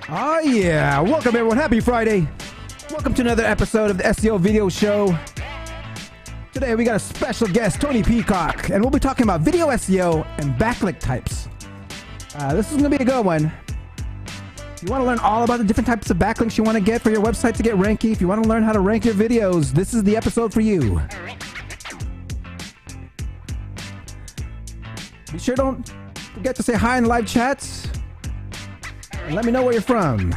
Oh yeah, welcome everyone, happy Friday. Welcome to another episode of the SEO video show. Today we got a special guest, Tony Peacock, and we'll be talking about video SEO and backlink types. This is going to be a good one. If you want to learn all about the different types of backlinks you want to get for your website to get ranky, if you want to learn how to rank your videos, this is the episode for you. Be sure don't forget to say hi in the live chats. And let me know where you're from.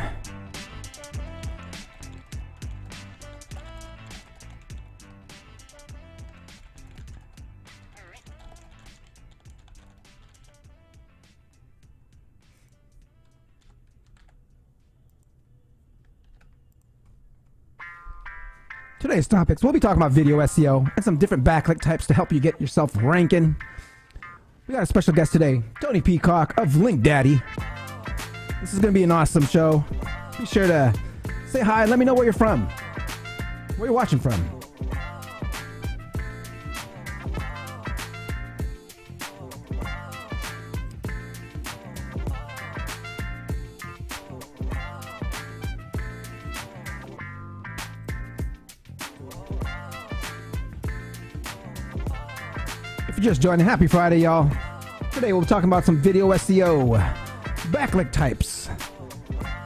Today's topics, we'll be talking about video SEO and some different backlink types to help you get yourself ranking. We got a special guest today, Tony Peacock of Link Daddy. This is going to be an awesome show. Be sure to say hi and let me know where you're from. Where you're watching from. If you're just joining, happy Friday, y'all. Today we'll be talking about some video SEO, backlink types,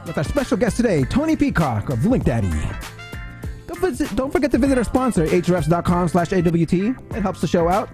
with our special guest today, Tony Peacock of Link Daddy. Don't forget to visit our sponsor, hrefs.com/AWT. It helps the show out.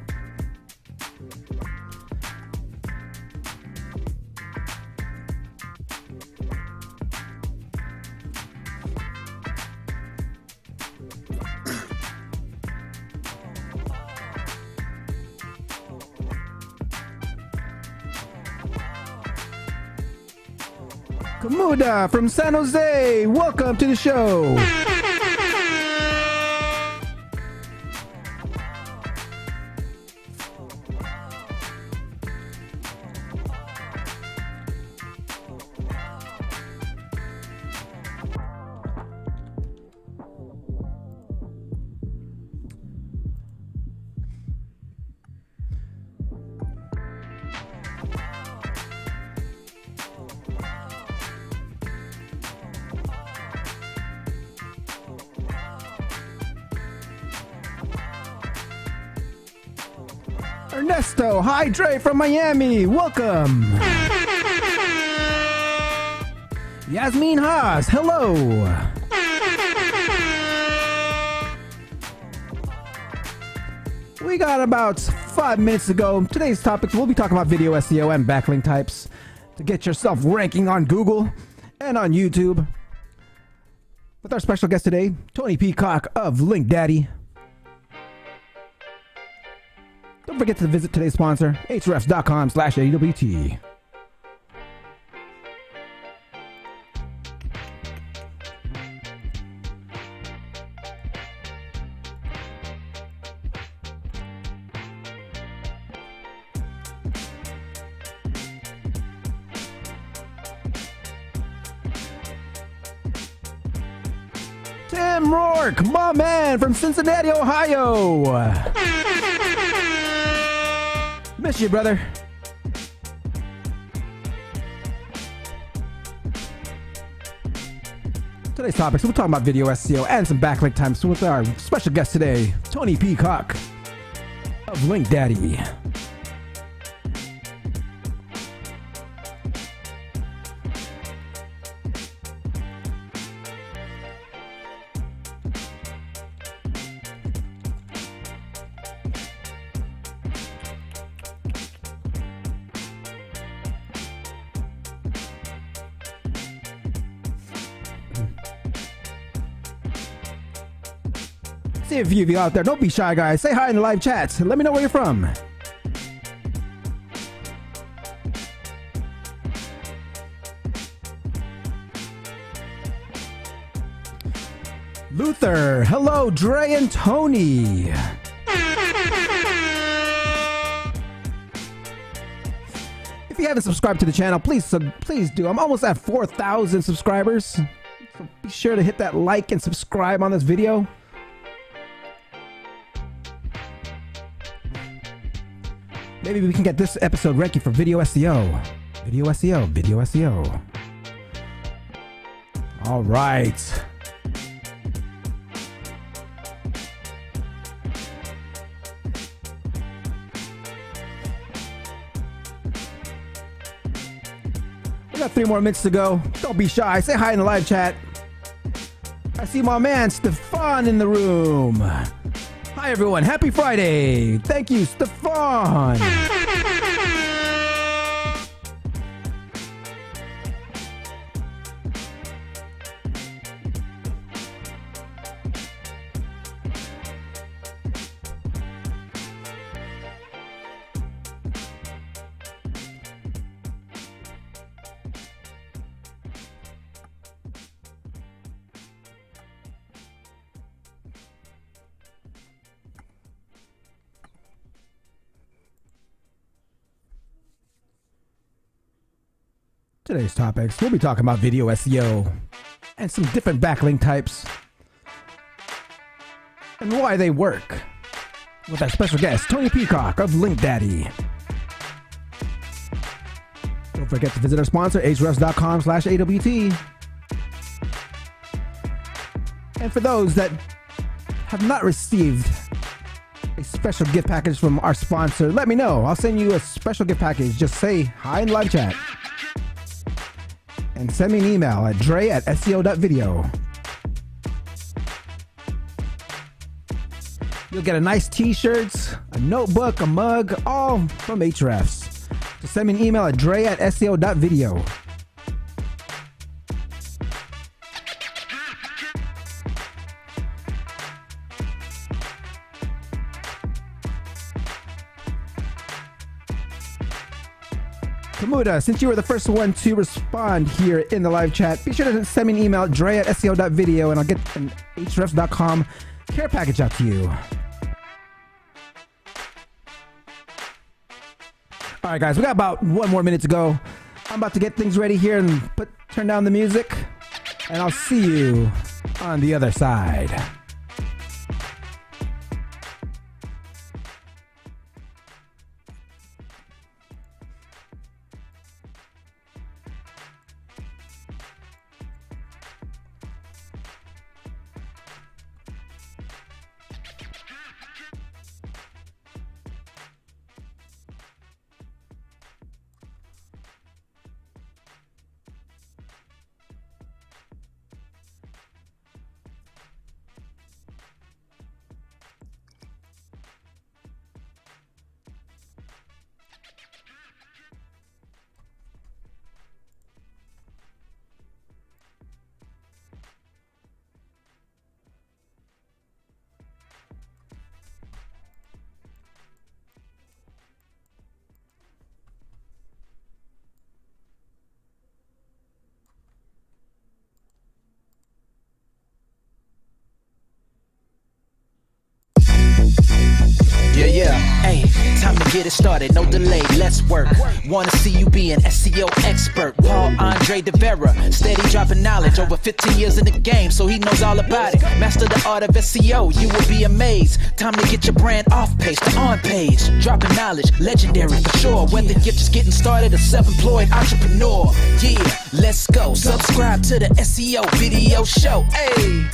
Kamuda from San Jose, welcome to the show. Ernesto, hi Dre from Miami, welcome. Yasmin Haas, hello. We got about 5 minutes to go. Today's topics, we'll be talking about video SEO and backlink types to get yourself ranking on Google and on YouTube. With our special guest today, Tony Peacock of Link Daddy. Don't forget to visit today's sponsor, hrefs.com/AWT. Tim Rourke, my man from Cincinnati, Ohio. Miss you, brother. Today's topics, we'll talk about video SEO and some backlink types with our special guest today, Tony Peacock of Link Daddy. See a few of you out there. Don't be shy, guys. Say hi in the live chats. Let me know where you're from. Luther. Hello, Dre and Tony. If you haven't subscribed to the channel, please do. I'm almost at 4,000 subscribers. So be sure to hit that like and subscribe on this video. Maybe we can get this episode ranking for video SEO. Video SEO, video SEO. All right. We got 3 more minutes to go. Don't be shy. Say hi in the live chat. I see my man Stefan in the room. Hi everyone. Happy Friday. Thank you, Stefan. Today's topics, we'll be talking about video SEO and some different backlink types and why they work with our special guest, Tony Peacock of Link Daddy. Don't forget to visit our sponsor, ahrefs.com/AWT. And for those that have not received a special gift package from our sponsor, let me know. I'll send you a special gift package. Just say hi in live chat. And send me an email at dre@seo.video. You'll get a nice t-shirt, a notebook, a mug, all from Ahrefs. So send me an email at dre@seo.video. Kamuda, since you were the first one to respond here in the live chat, be sure to send me an email at dre@seo.video and I'll get an ahrefs.com care package out to you. All right, guys, we got about 1 more minute to go. I'm about to get things ready here and turn down the music, and I'll see you on the other side. Time to get it started, no delay, let's work. Wanna see you be an SEO expert. Paul Andre De Vera, steady dropping knowledge. Over 15 years in the game, so he knows all about it. Master the art of SEO, you will be amazed. Time to get your brand off page to on page. Dropping knowledge, legendary for sure. Whether you're just getting started or self-employed entrepreneur. Yeah, let's go. Subscribe to the SEO video show.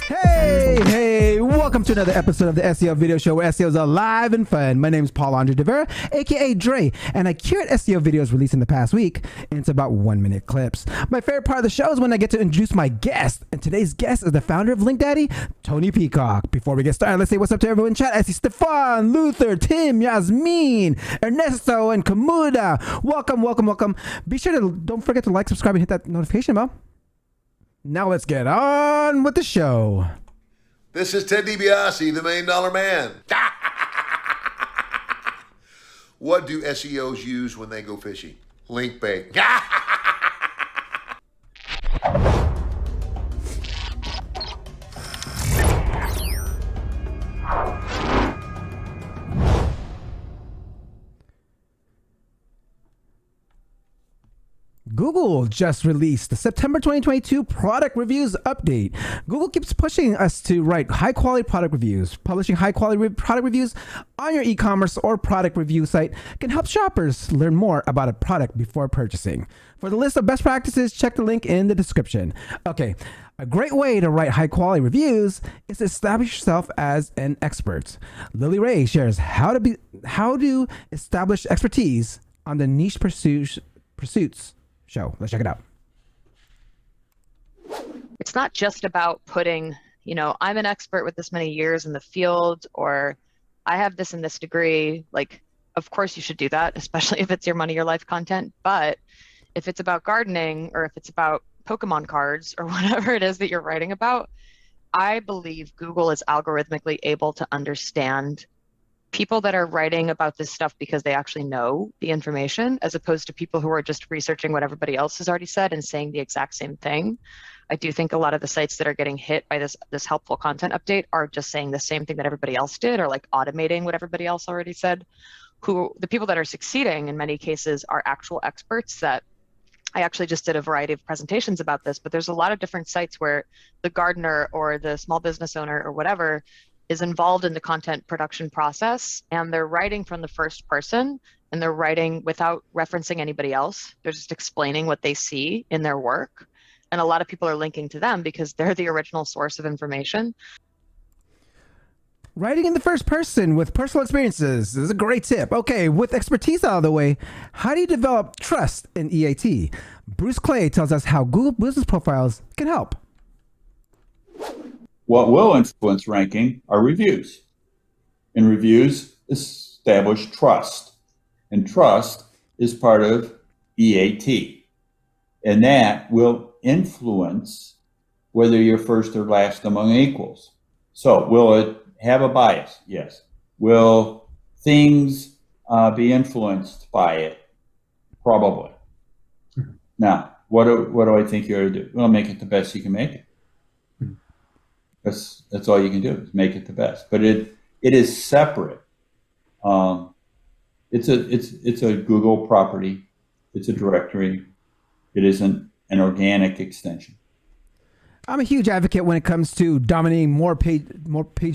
Hey, welcome to another episode of the SEO video show where SEO is alive and fun. My name is Paul Andre De Vera, aka Dre, and I curate SEO videos released in the past week into about 1-minute clips. My favorite part of the show is when I get to introduce my guest, and today's guest is the founder of Link Daddy, Tony Peacock. Before we get started, let's say what's up to everyone in chat. I see Stefan, Luther, Tim, Yasmin, Ernesto, and Kamuda. Welcome. Be sure to don't forget to like, subscribe, and hit that notification bell. Now let's get on with the show. This is Ted DiBiase, the $1 Million Man. What do SEOs use when they go fishing? Link bait. Google just released the September 2022 product reviews update. Google keeps pushing us to write high-quality product reviews. Publishing high-quality product reviews on your e-commerce or product review site can help shoppers learn more about a product before purchasing. For the list of best practices, check the link in the description. Okay, A great way to write high quality reviews is to establish yourself as an expert. Lily Ray shares how to establish expertise on the Niche Pursuits show. Let's check it out. It's not just about putting, I'm an expert with this many years in the field, or I have this and this degree. Like, of course you should do that, especially if it's your money, your life content. But if it's about gardening, or if it's about Pokemon cards, or whatever it is that you're writing about, I believe Google is algorithmically able to understand people that are writing about this stuff because they actually know the information, as opposed to people who are just researching what everybody else has already said and saying the exact same thing. I do think a lot of the sites that are getting hit by this helpful content update are just saying the same thing that everybody else did, or like automating what everybody else already said. The people that are succeeding in many cases are actual experts. That I actually just did a variety of presentations about this, but there's a lot of different sites where the gardener or the small business owner or whatever is involved in the content production process, and they're writing from the first person, and they're writing without referencing anybody else. They're just explaining what they see in their work. And a lot of people are linking to them because they're the original source of information. Writing in the first person with personal experiences is a great tip. Okay, with expertise out of the way, how do you develop trust in EAT? Bruce Clay tells us how Google Business Profiles can help. What will influence ranking are reviews. And reviews establish trust. And trust is part of EAT. And that will influence whether you're first or last among equals. So will it have a bias? Yes. Will things be influenced by it? Probably. Now, what do I think you ought to do? Well, make it the best you can make it. That's all you can do, is make it the best. But it is separate. It's a Google property. It's a directory. It isn't an organic extension. I'm a huge advocate when it comes to dominating more page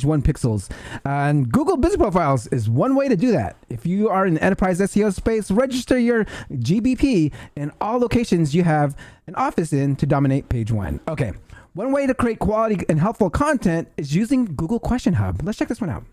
one pixels. And Google Business Profiles is one way to do that. If you are in the enterprise SEO space, register your GBP in all locations you have an office in to dominate page one. Okay, one way to create quality and helpful content is using Google Question Hub. Let's check this one out.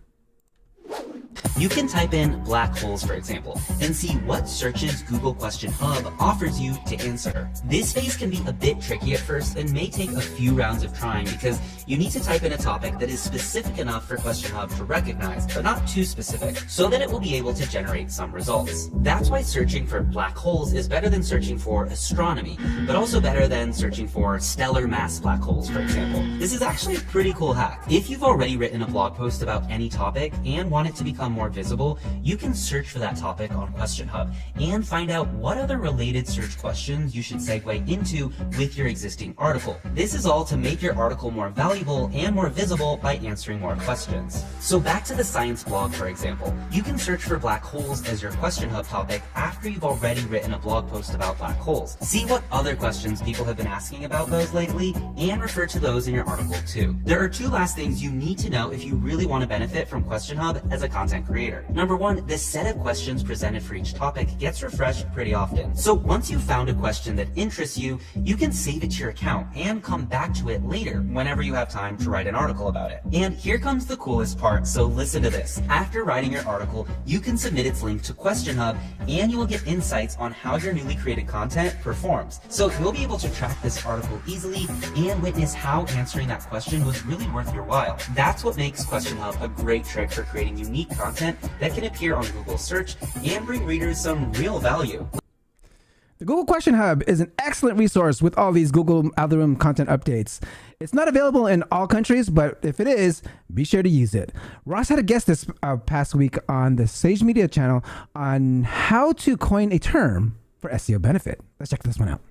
You can type in black holes, for example, and see what searches Google Question Hub offers you to answer. This phase can be a bit tricky at first and may take a few rounds of trying, because you need to type in a topic that is specific enough for Question Hub to recognize, but not too specific, so that it will be able to generate some results. That's why searching for black holes is better than searching for astronomy, but also better than searching for stellar mass black holes, for example. This is actually a pretty cool hack. If you've already written a blog post about any topic and want it to become more visible, you can search for that topic on Question Hub and find out what other related search questions you should segue into with your existing article. This is all to make your article more valuable and more visible by answering more questions. So back to the science blog, for example, you can search for black holes as your Question Hub topic after you've already written a blog post about black holes. See what other questions people have been asking about those lately and refer to those in your article too. There are two last things you need to know if you really want to benefit from Question Hub as a content creator. Number one, the set of questions presented for each topic gets refreshed pretty often. So once you've found a question that interests you, you can save it to your account and come back to it later whenever you have time to write an article about it. And here comes the coolest part, so listen to this. After writing your article, you can submit its link to Question Hub and you will get insights on how your newly created content performs. So you'll be able to track this article easily and witness how answering that question was really worth your while. That's what makes Question Hub a great trick for creating unique content that can appear on Google search and bring readers some real value. The Google Question Hub is an excellent resource with all these Google algorithm content updates. It's not available in all countries, but if it is, be sure to use it. Ross had a guest this past week on the Sage Media channel on how to coin a term for SEO benefit. Let's check this one out.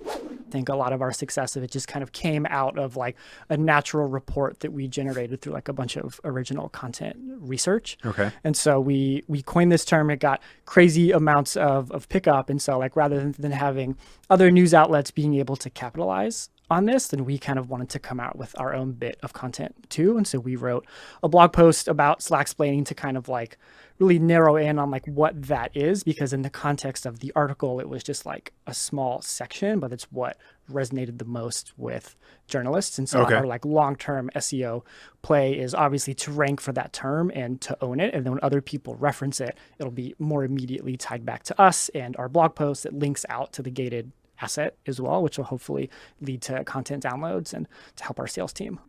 I think a lot of our success of it just kind of came out of like a natural report that we generated through like a bunch of original content research. Okay. And so we coined this term. It got crazy amounts of pickup. And so like rather than having other news outlets being able to capitalize on this, then we kind of wanted to come out with our own bit of content too. And so we wrote a blog post about Slacksplaining to kind of like really narrow in on like what that is, because in the context of the article, it was just like a small section, but it's what resonated the most with journalists. And so our like long-term SEO play is obviously to rank for that term and to own it. And then when other people reference it, it'll be more immediately tied back to us and our blog post that links out to the gated asset as well, which will hopefully lead to content downloads and to help our sales team.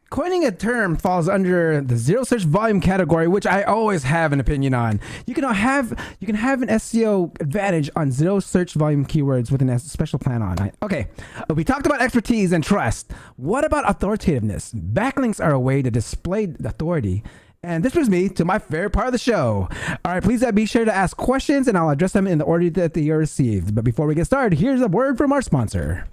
Coining a term falls under the zero search volume category, which I always have an opinion on. You can have an SEO advantage on zero search volume keywords with a special plan on. Okay, we talked about expertise and trust. What about authoritativeness? Backlinks are a way to display authority. And this brings me to my favorite part of the show. All right, please be sure to ask questions and I'll address them in the order that they are received. But before we get started, here's a word from our sponsor.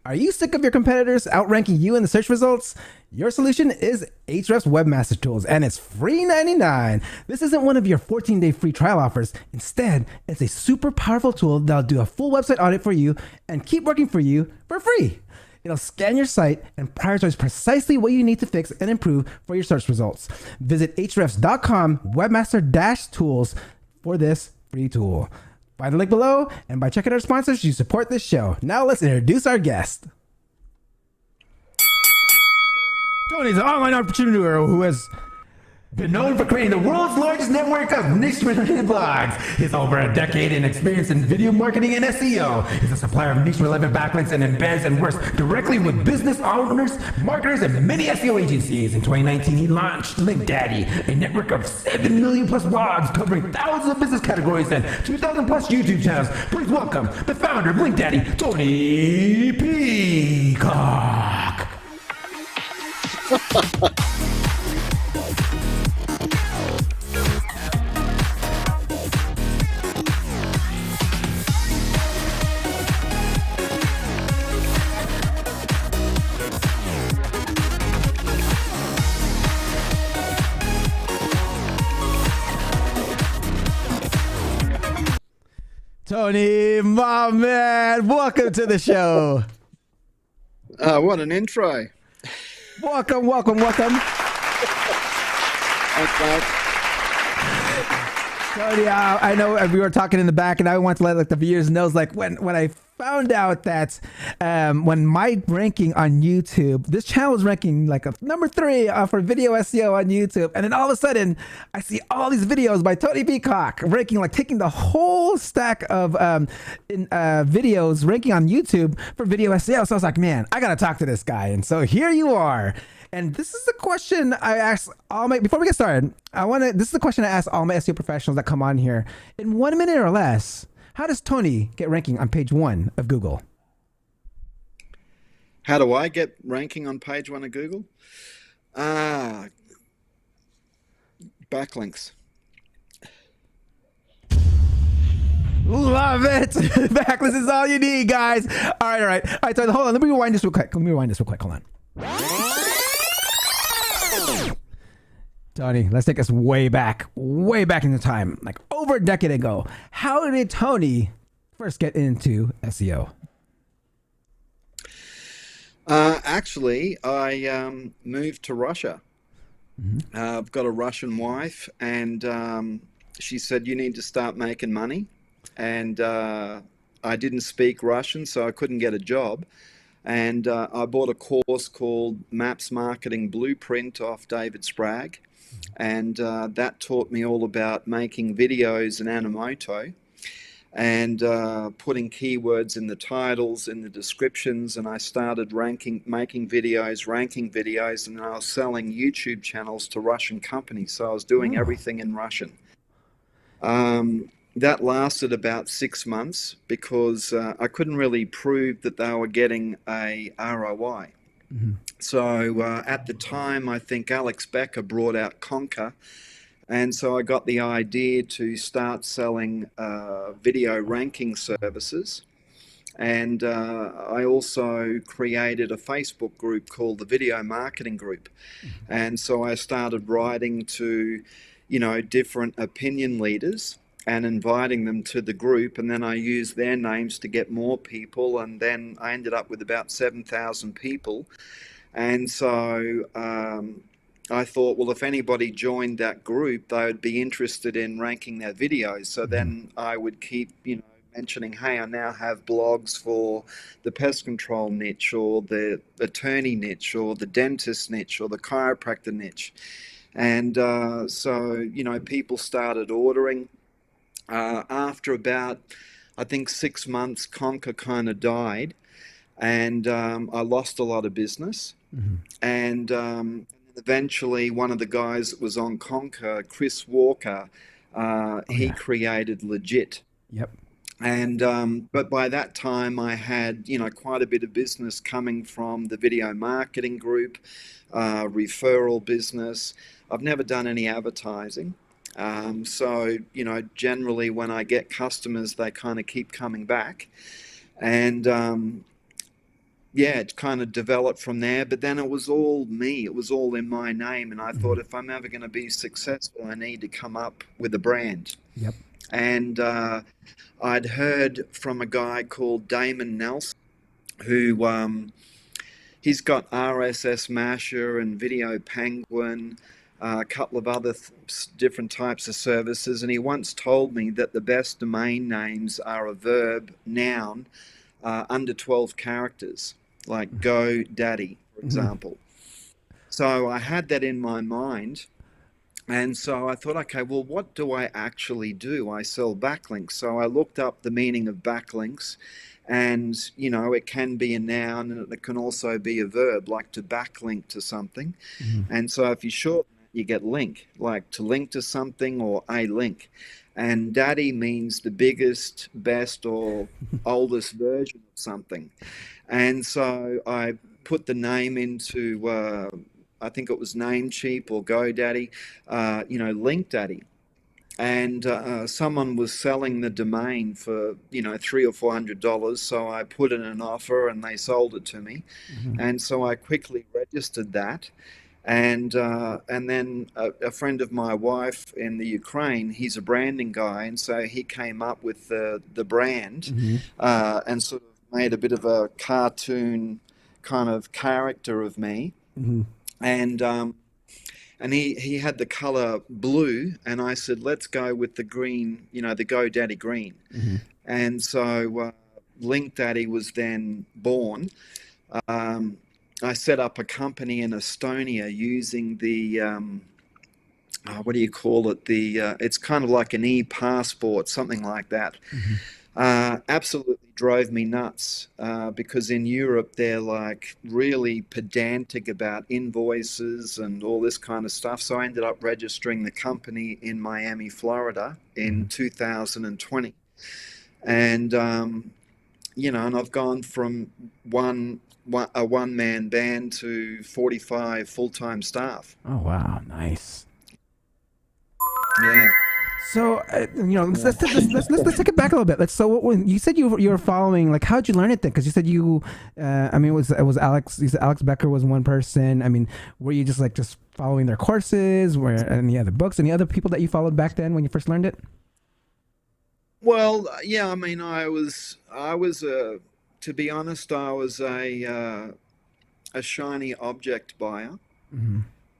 Are you sick of your competitors outranking you in the search results? Your solution is Ahrefs Webmaster Tools, and it's free $99. This isn't one of your 14-day free trial offers. Instead, it's a super powerful tool that'll do a full website audit for you and keep working for you for free. It'll scan your site and prioritize precisely what you need to fix and improve for your search results. Visit ahrefs.com webmaster-tools for this free tool. Find the link below, and by checking our sponsors, you support this show. Now let's introduce our guest. Tony's an online entrepreneur who has been known for creating the world's largest network of niche-related blogs. He's over a decade in experience in video marketing and SEO. He's a supplier of niche-relevant backlinks and embeds and works directly with business owners, marketers, and many SEO agencies. In 2019, he launched Link Daddy, a network of 7 million plus blogs covering thousands of business categories and 2,000 plus YouTube channels. Please welcome the founder of Link Daddy, Tony Peacock. Tony, my man, welcome to the show. What an intro. Welcome. Thanks, mate. Tony, I know we were talking in the back, and I want to let the viewers know, like when I found out that when my ranking on YouTube, this channel was ranking like a number 3 for video SEO on YouTube, and then all of a sudden I see all these videos by Tony Peacock ranking, like taking the whole stack of videos ranking on YouTube for video SEO. So I was like, man, I gotta talk to this guy, and so here you are. And this is the question I ask all my, before we get started, this is the question I ask all my SEO professionals that come on here. In 1 minute or less, how does Tony get ranking on page 1 of Google? How do I get ranking on page 1 of Google? Backlinks. Love it. Backlinks is all you need, guys. All right. Tony, hold on. Let me rewind this real quick. Hold on. Tony, let's take us way back into time, like over a decade ago. How did Tony first get into SEO? Actually, I moved to Russia. Mm-hmm. I've got a Russian wife, and she said, you need to start making money. And I didn't speak Russian, so I couldn't get a job. And I bought a course called Maps Marketing Blueprint off David Sprague. And that taught me all about making videos in Animoto and putting keywords in the titles, in the descriptions. And I started ranking videos, and I was selling YouTube channels to Russian companies. So I was doing everything in Russian. That lasted about 6 months because I couldn't really prove that they were getting a ROI. Mm-hmm. So at the time, I think Alex Becker brought out Conquer. And so I got the idea to start selling video ranking services. And I also created a Facebook group called the Video Marketing Group. Mm-hmm. And so I started writing to, different opinion leaders and inviting them to the group, and then I used their names to get more people, and then I ended up with about 7,000 people. And so I thought, well, if anybody joined that group, they would be interested in ranking their videos. So then I would keep, mentioning, hey, I now have blogs for the pest control niche, or the attorney niche, or the dentist niche, or the chiropractor niche. And so, people started ordering. After about, I think, 6 months, Conquer kind of died, and I lost a lot of business. And eventually, one of the guys that was on Conquer, Chris Walker, he created Legit. Yep. And but by that time, I had quite a bit of business coming from the video marketing group, referral business. I've never done any advertising. So, generally when I get customers, they kind of keep coming back. And it kind of developed from there. But then it was all me. It was all in my name. And I thought, if I'm ever going to be successful, I need to come up with a brand. Yep. And I'd heard from a guy called Damon Nelson, who he's got RSS Masher and Video Penguin, a couple of other different types of services, and he once told me that the best domain names are a verb, noun, under 12 characters, like GoDaddy, for example. So I had that in my mind, and so I thought, okay, well, what do I actually do? I sell backlinks. So I looked up the meaning of backlinks, and it can be a noun, and it can also be a verb, like to backlink to something. And so if you shorten it, you get link, like to link to something, or a link. And daddy means the biggest, best, or oldest version of something. And so I put the name into, I think it was Namecheap or GoDaddy, Link Daddy. And someone was selling the domain for, $300 or $400. So I put in an offer, and they sold it to me. And so I quickly registered that. And then a friend of my wife in the Ukraine, he's a branding guy, and so he came up with the brand, and sort of made a bit of a cartoon kind of character of me. And he had the color blue, and I said, let's go with the green, the GoDaddy green. And so Link Daddy was then born. I set up a company in Estonia using the, what do you call it? It's kind of like an e-passport, something like that. Absolutely drove me nuts because in Europe, they're like really pedantic about invoices and all this kind of stuff. So I ended up registering the company in Miami, Florida in 2020. And, and I've gone from a one-man band to 45 full-time staff. Oh, wow. Nice. Yeah. So, let's take it back a little bit. So when you said you were following, like, how'd you learn it then? Because you said it was Alex, you said Alex Becker was one person. I mean, were you just following their courses? Were any other books, any other people that you followed back then when you first learned it? Well, yeah, I mean, I was to be honest, I was a shiny object buyer.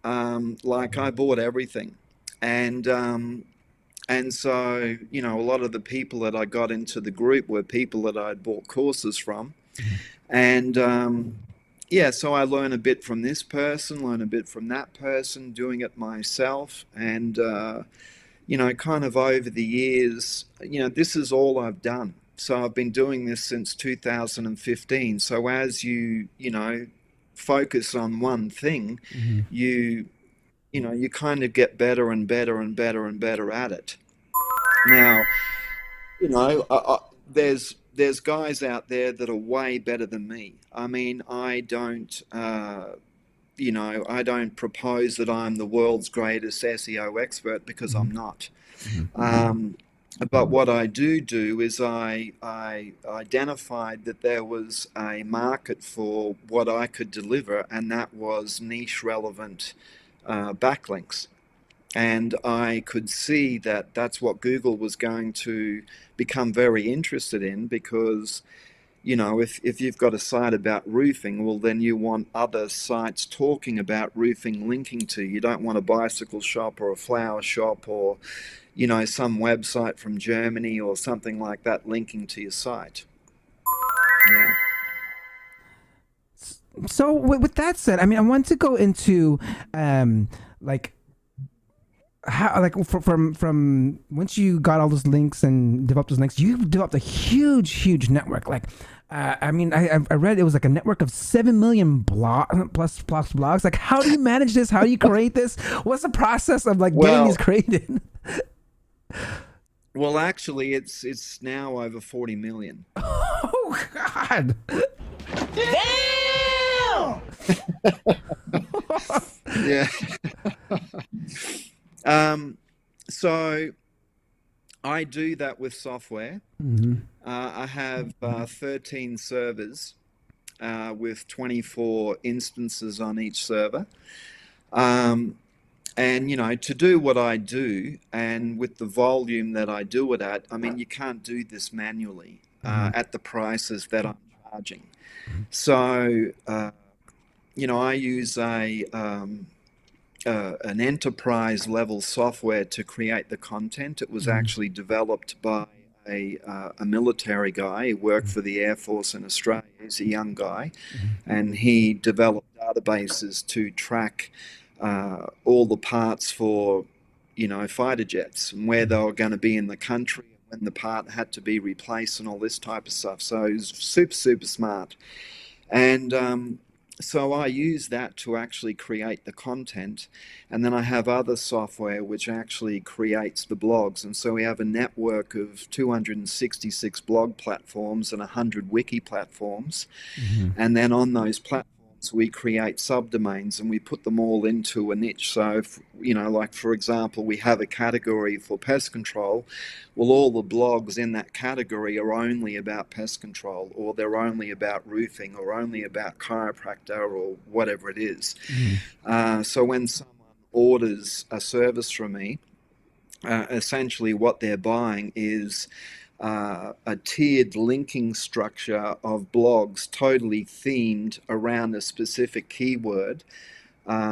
Like I bought everything. And so, a lot of the people that I got into the group were people that I'd bought courses from. And so I learn a bit from this person, learn a bit from that person, doing it myself. And, kind of over the years, this is all I've done. So I've been doing this since 2015. So as you focus on one thing, you kind of get better and better and better and better at it. Now, there's guys out there that are way better than me. I mean, I don't propose that I'm the world's greatest SEO expert, because I'm not. But what I do is I identified that there was a market for what I could deliver, and that was niche relevant backlinks. And I could see that that's what Google was going to become very interested in, because, you know, if you've got a site about roofing, well, then you want other sites talking about roofing linking to. You don't want a bicycle shop or a flower shop or, you know, some website from Germany or something like that linking to your site. Yeah. So with that said, I mean, I want to go into like how, like from once you got all those links and developed those links, you developed a huge network. Like, I mean, I read it was like a network of 7 million plus blogs. Like, how do you manage this? How do you create this? What's the process of like getting these created? Well, actually, it's now over 40 million. Oh God! Damn! Yeah. So I do that with software. Mm-hmm. I have 13 servers with 24 instances on each server. And, you know, to do what I do, and with the volume that I do it at, I mean, you can't do this manually at the prices that I'm charging. So, you know, I use an enterprise level software to create the content. It was actually developed by a military guy who worked for the Air Force in Australia. He's a young guy, and he developed databases to track all the parts for, you know, fighter jets and where they were going to be in the country and when the part had to be replaced and all this type of stuff. So he was super smart. And so I use that to actually create the content, and then I have other software which actually creates the blogs. And so we have a network of 266 blog platforms and 100 wiki platforms. And then on those platforms we create subdomains and we put them all into a niche. So, if, you know, like for example, we have a category for pest control. Well, all the blogs in that category are only about pest control, or they're only about roofing, or only about chiropractor, or whatever it is. So when someone orders a service from me, essentially what they're buying is a tiered linking structure of blogs totally themed around a specific keyword.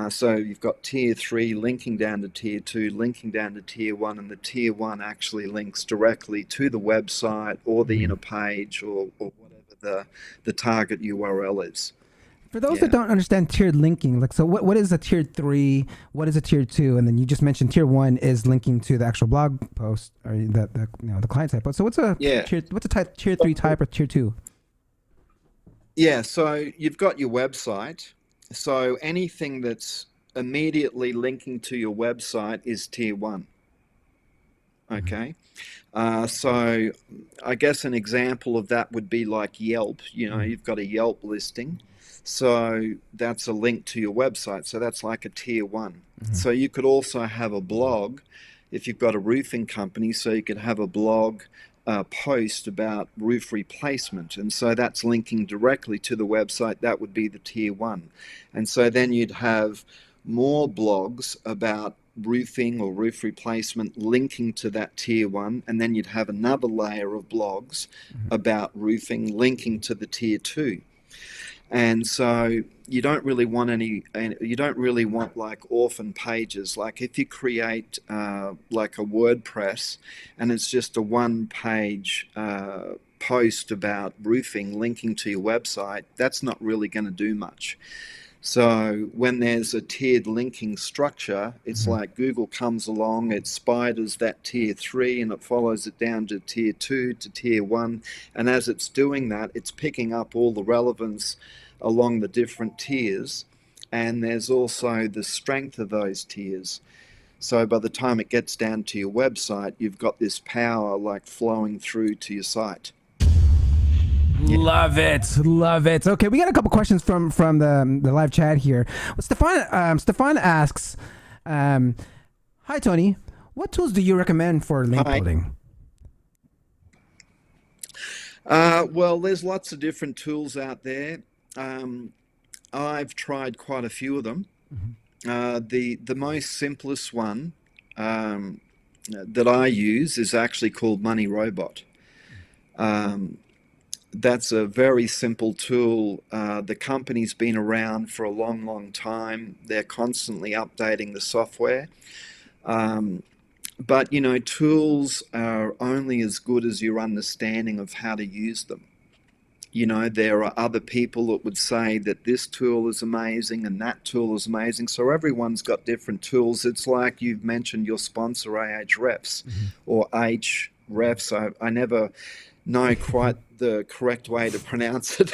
So you've got tier 3 linking down to tier 2, linking down to tier 1, and the tier 1 actually links directly to the website or the inner page or whatever the target URL is. For those that don't understand tiered linking, like, so what is a tier 3? What is a tier 2? And then you just mentioned tier 1 is linking to the actual blog post or the you know, the client side post. So what's a tier 3 type or tier 2? Yeah, so you've got your website. So anything that's immediately linking to your website is tier 1. Okay. So I guess an example of that would be like Yelp. You know, you've got a Yelp listing. So that's a link to your website. So that's like a tier 1. So you could also have a blog if you've got a roofing company. So you could have a blog post about roof replacement. And so that's linking directly to the website. That would be the tier 1. And so then you'd have more blogs about roofing or roof replacement linking to that tier 1. And then you'd have another layer of blogs about roofing linking to the tier 2. And so you don't really want like orphan pages. Like if you create like a WordPress and it's just a 1-page post about roofing linking to your website, that's not really going to do much. So when there's a tiered linking structure, it's like Google comes along, it spiders that tier 3 and it follows it down to tier 2 to tier 1. And as it's doing that, it's picking up all the relevance along the different tiers. And there's also the strength of those tiers. So by the time it gets down to your website, you've got this power like flowing through to your site. Love it. Okay, we got a couple questions from the live chat here. Well, Stefan asks, hi Tony, what tools do you recommend for link building? Well, there's lots of different tools out there. I've tried quite a few of them. The most simplest one that I use is actually called Money Robot. That's a very simple tool. The company's been around for a long, long time. They're constantly updating the software. But, you know, tools are only as good as your understanding of how to use them. You know, there are other people that would say that this tool is amazing and that tool is amazing. So everyone's got different tools. It's like you've mentioned your sponsor, Ahrefs, or Hrefs. I never know quite the correct way to pronounce it.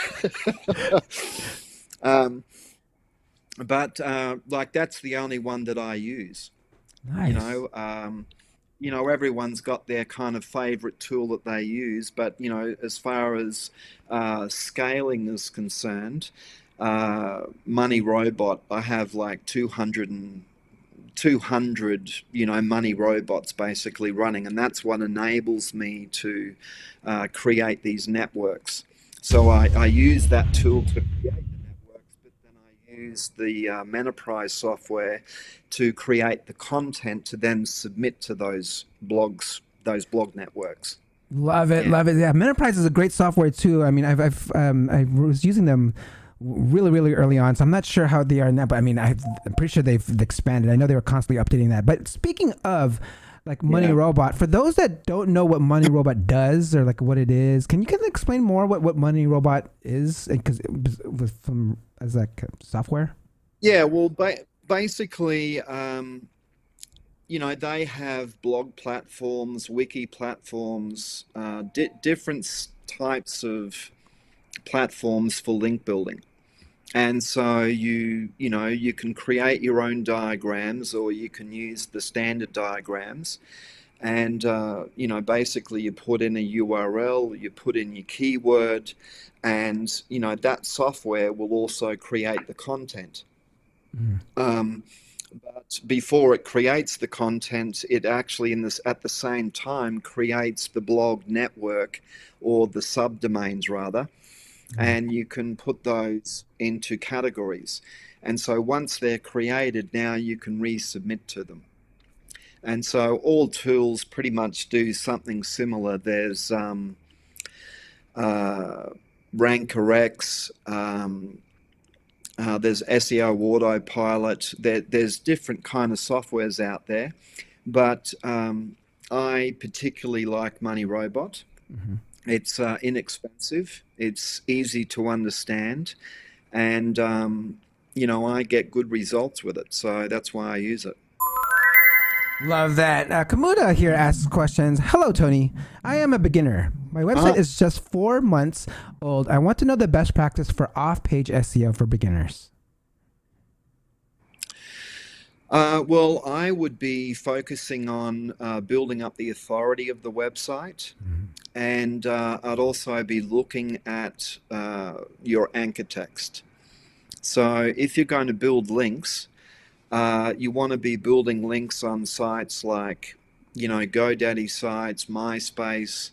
But like, that's the only one that I use. Nice. You know, everyone's got their kind of favorite tool that they use, but, you know, as far as scaling is concerned, Money Robot, I have like 200, you know, Money Robots basically running, and that's what enables me to create these networks. So I use that tool to create the networks, but then I use the Menoprise software to create the content to then submit to those blogs, those blog networks. Love it, love it. Yeah, Menoprise is a great software too. I mean, I was using them really early on, so I'm not sure how they are now, but I mean, I'm pretty sure they've expanded. I know they were constantly updating that. But speaking of like Money Robot, for those that don't know what Money Robot does or like what it is, can you kind of explain more what Money Robot is? Because it was from as like software. Yeah, well, basically, you know, they have blog platforms, wiki platforms, different types of platforms for link building. And so you know, you can create your own diagrams, or you can use the standard diagrams. And, you know, basically you put in a URL, you put in your keyword, and, you know, that software will also create the content. But before it creates the content, it actually at the same time creates the blog network, or the subdomains rather, and you can put those into categories. And so once they're created, now you can resubmit to them. And so all tools pretty much do something similar. There's RankerX, there's SEO Autopilot. There's different kind of softwares out there, but I particularly like Money Robot. It's inexpensive, it's easy to understand, and you know, I get good results with it, so that's why I use it. Love that. Kamuda here asks questions. Hello, Tony. I am a beginner. My website is just 4 months old. I want to know the best practice for off-page SEO for beginners. Well, I would be focusing on building up the authority of the website, and I'd also be looking at your anchor text. So if you're going to build links, you want to be building links on sites like, you know, GoDaddy sites, MySpace,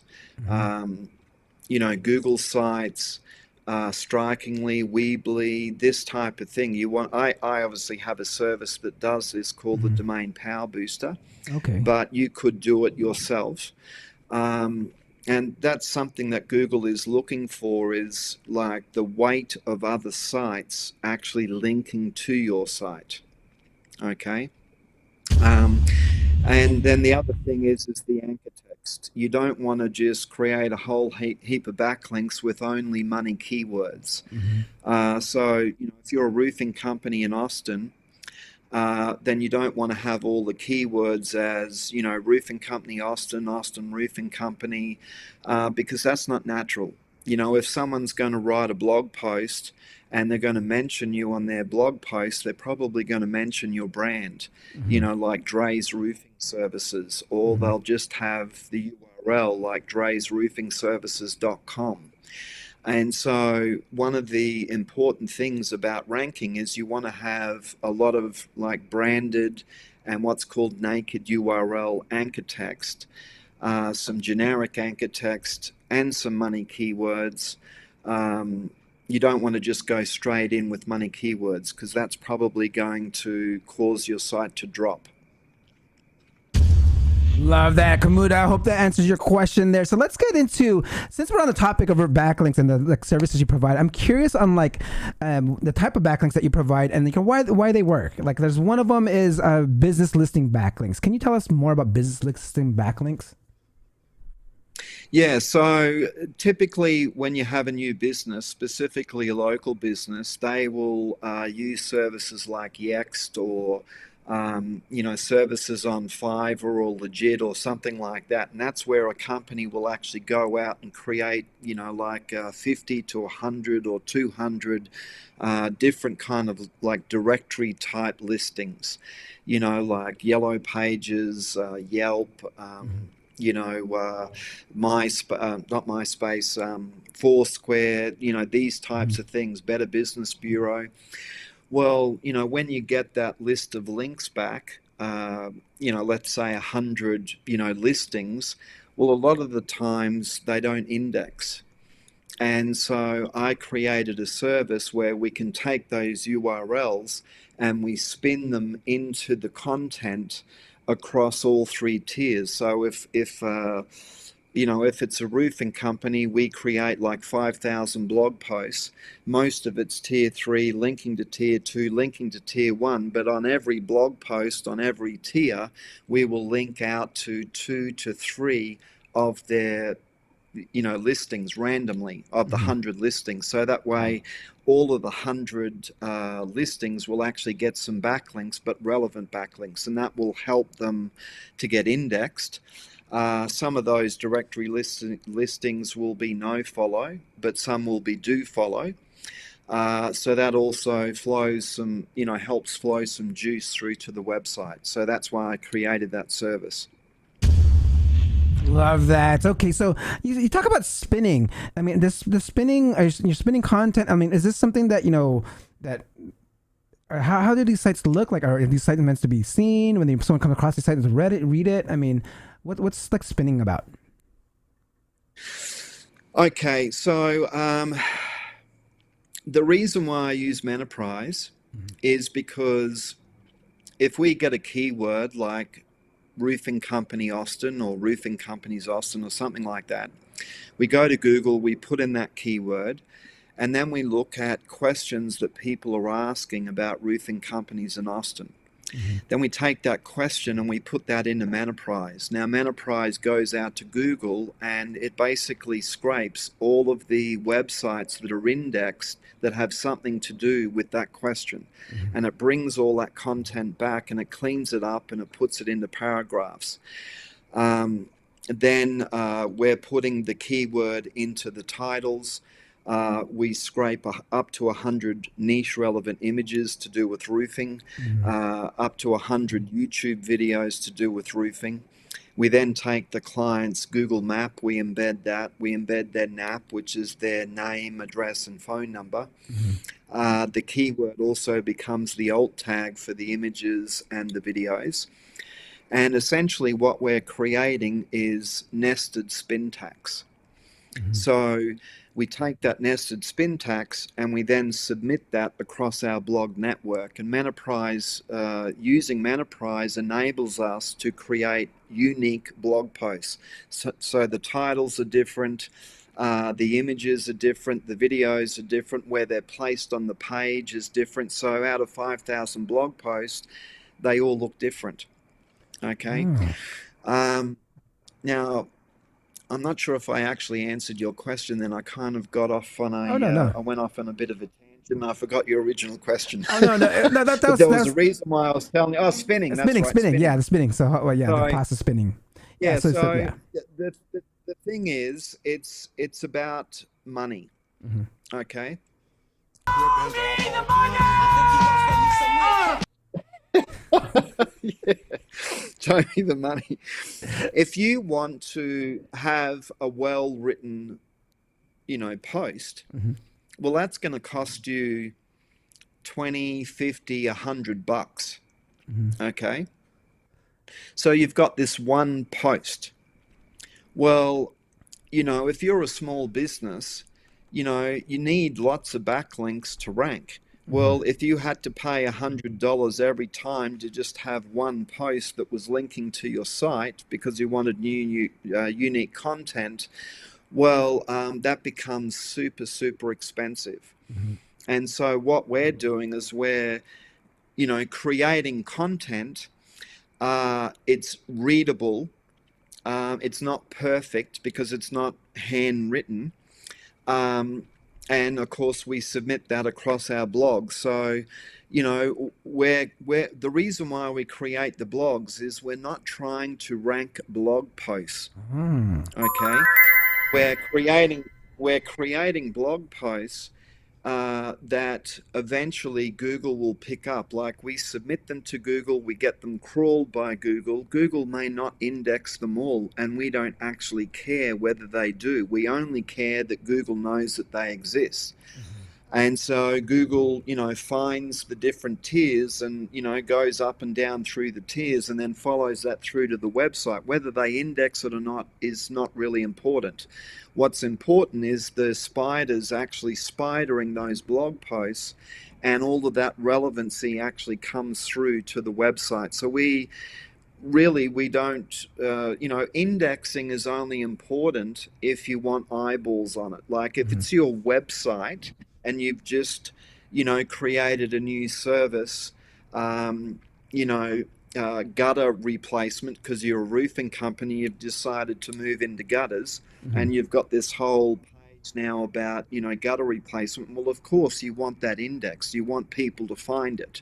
you know, Google sites, Strikingly, Weebly, this type of thing. I obviously have a service that does this called the Domain Power Booster. Okay. But you could do it yourself. And that's something that Google is looking for, is like the weight of other sites actually linking to your site. Okay. And then the other thing is the anchor text. You don't want to just create a whole heap of backlinks with only money keywords. So, you know, if you're a roofing company in Austin, then you don't want to have all the keywords as, you know, roofing company Austin, Austin roofing company, because that's not natural. You know, if someone's going to write a blog post and they're going to mention you on their blog post, they're probably going to mention your brand, you know, like Dre's Roofing Services, or they'll just have the URL like dre'sroofingservices.com. And so one of the important things about ranking is you want to have a lot of like branded and what's called naked URL anchor text, some generic anchor text, and some money keywords. You don't want to just go straight in with money keywords, because that's probably going to cause your site to drop. Love that, Kamuda. I hope that answers your question there. So let's get into, since we're on the topic of our backlinks and the services you provide, I'm curious on the type of backlinks that you provide and why they work. Like there's one of them is business listing backlinks. Can you tell us more about business listing backlinks? Yeah, so typically when you have a new business, specifically a local business, they will use services like Yext or services on Fiverr or Legit or something like that. And that's where a company will actually go out and create, 50 to 100 or 200 different kind of like directory type listings, like Yellow Pages, Yelp, not MySpace, Foursquare, these types of things, Better Business Bureau. Well, when you get that list of links back, let's say 100, listings, well, a lot of the times they don't index. And so I created a service where we can take those URLs and we spin them into the content across all three tiers. So if it's a roofing company, we create like 5,000 blog posts. Most of it's tier 3, linking to tier 2, linking to tier 1. But on every blog post, on every tier, we will link out to 2 to 3 of their listings randomly, of the 100 listings. So that way, all of the 100 listings will actually get some backlinks, but relevant backlinks, and that will help them to get indexed. Some of those directory listings will be no follow, but some will be do follow. So that also flows some, helps flow some juice through to the website. So that's why I created that service. Love that. Okay, so you talk about spinning. I mean, the spinning, you're spinning content. I mean, is this something that, how do these sites look like? Are these sites meant to be seen when someone comes across these sites, read it? I mean, what's like spinning about? Okay, so the reason why I use Menoprise is because if we get a keyword like roofing company Austin or roofing companies Austin or something like that, we go to Google, we put in that keyword, and then we look at questions that people are asking about roofing companies in Austin. Then we take that question and we put that into Menoprise. Now Menoprise goes out to Google and it basically scrapes all of the websites that are indexed that have something to do with that question. And it brings all that content back and it cleans it up and it puts it into paragraphs. Then we're putting the keyword into the titles. We scrape up to 100 niche relevant images to do with roofing, up to 100 YouTube videos to do with roofing. We then take the client's Google map, we embed that, we embed their NAP, which is their name, address, and phone number. The keyword also becomes the alt tag for the images and the videos. And essentially what we're creating is nested spin tags. So we take that nested spin tags and we then submit that across our blog network. And Menoprise, using Menoprise enables us to create unique blog posts. So the titles are different, the images are different, the videos are different, where they're placed on the page is different. So out of 5,000 blog posts, they all look different. Okay. Now, I'm not sure if I actually answered your question. Then I kind of got off on I went off on a bit of a tangent. And I forgot your original question. There was a reason why I was telling you. Oh, spinning. That's right, spinning. Yeah, the spinning. So the class of spinning. Yeah. The thing is, it's about money. Okay. Yeah. Show me the money. If you want to have a well-written, post, well, that's going to cost you $20, $50, $100. Okay. So you've got this one post. Well, if you're a small business, you need lots of backlinks to rank. Well, if you had to pay $100 every time to just have one post that was linking to your site because you wanted unique content, well, that becomes super, super expensive. And so what we're doing is we're, creating content. It's readable. It's not perfect because it's not handwritten. And of course, we submit that across our blog. So, the reason why we create the blogs is we're not trying to rank blog posts. Okay, we're creating blog posts that eventually Google will pick up. Like, we submit them to Google, we get them crawled by Google. Google may not index them all, and we don't actually care whether they do. We only care that Google knows that they exist. And so Google, finds the different tiers and, goes up and down through the tiers and then follows that through to the website. Whether they index it or not is not really important. What's important is the spiders actually spidering those blog posts, and all of that relevancy actually comes through to the website. So we don't, indexing is only important if you want eyeballs on it. Like, if it's your website and you've just, created a new service, gutter replacement because you're a roofing company, you've decided to move into gutters, and you've got this whole page now about, gutter replacement. Well, of course, you want that indexed. You want people to find it.